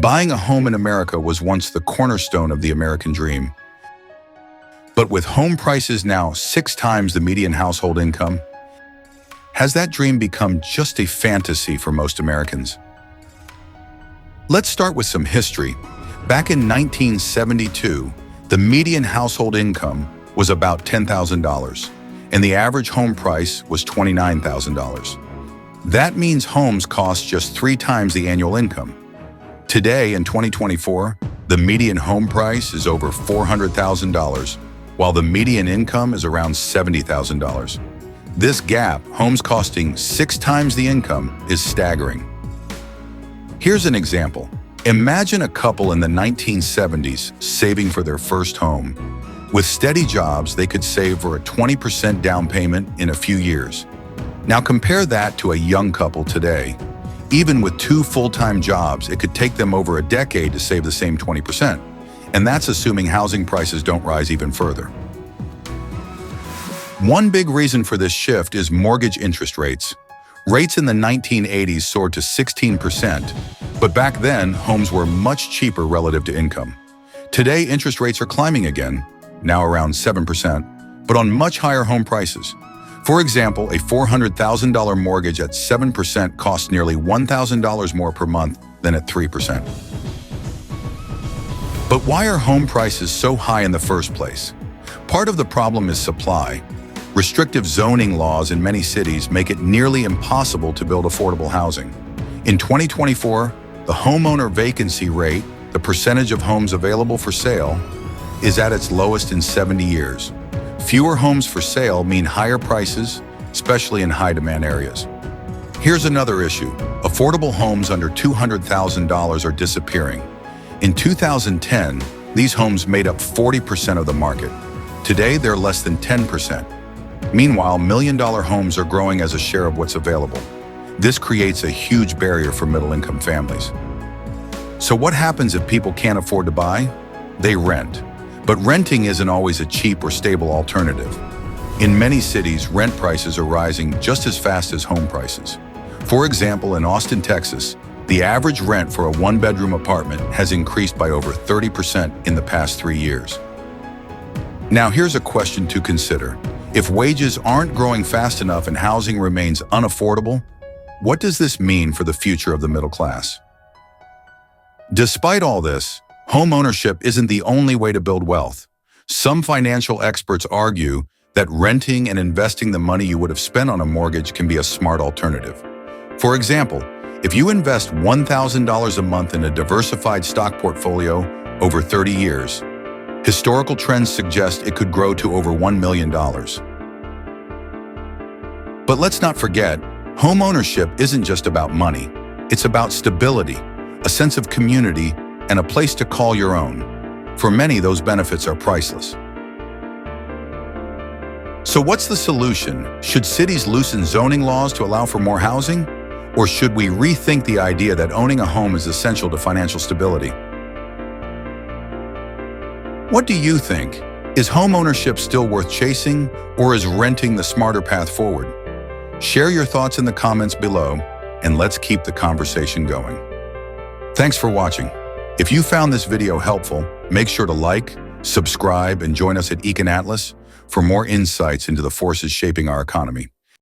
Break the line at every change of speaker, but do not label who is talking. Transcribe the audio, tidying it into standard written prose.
Buying a home in America was once the cornerstone of the American dream. But with home prices now 6 times the median household income, has that dream become just a fantasy for most Americans? Let's start with some history. Back in 1972, the median household income was about $10,000, and the average home price was $29,000. That means homes cost just 3 times the annual income. Today, in 2024, the median home price is over $400,000, while the median income is around $70,000. This gap, homes costing 6 times the income, is staggering. Here's an example. Imagine a couple in the 1970s saving for their first home. With steady jobs, they could save for a 20% down payment in a few years. Now compare that to a young couple today. Even with 2 full-time jobs, it could take them over a decade to save the same 20%. And that's assuming housing prices don't rise even further. One big reason for this shift is mortgage interest rates. Rates in the 1980s soared to 16%, but back then, homes were much cheaper relative to income. Today, interest rates are climbing again, now around 7%, but on much higher home prices. For example, a $400,000 mortgage at 7% costs nearly $1,000 more per month than at 3%. But why are home prices so high in the first place? Part of the problem is supply. Restrictive zoning laws in many cities make it nearly impossible to build affordable housing. In 2024, the homeowner vacancy rate, the percentage of homes available for sale, is at its lowest in 70 years. Fewer homes for sale mean higher prices, especially in high-demand areas. Here's another issue. Affordable homes under $200,000 are disappearing. In 2010, these homes made up 40% of the market. Today, they're less than 10%. Meanwhile, million-dollar homes are growing as a share of what's available. This creates a huge barrier for middle-income families. So what happens if people can't afford to buy? They rent. But renting isn't always a cheap or stable alternative. In many cities, rent prices are rising just as fast as home prices. For example, in Austin, Texas, the average rent for a 1-bedroom apartment has increased by over 30% in the past 3 years. Now, here's a question to consider. If wages aren't growing fast enough and housing remains unaffordable, what does this mean for the future of the middle class? Despite all this, home ownership isn't the only way to build wealth. Some financial experts argue that renting and investing the money you would have spent on a mortgage can be a smart alternative. For example, if you invest $1,000 a month in a diversified stock portfolio over 30 years, historical trends suggest it could grow to over $1 million. But let's not forget, home ownership isn't just about money. It's about stability, a sense of community, and a place to call your own. For many, those benefits are priceless. So what's the solution? Should cities loosen zoning laws to allow for more housing? Or should we rethink the idea that owning a home is essential to financial stability? What do you think? Is home ownership still worth chasing, or is renting the smarter path forward? Share your thoughts in the comments below, and let's keep the conversation going. Thanks for watching. If you found this video helpful, make sure to like, subscribe, and join us at EconAtlas for more insights into the forces shaping our economy.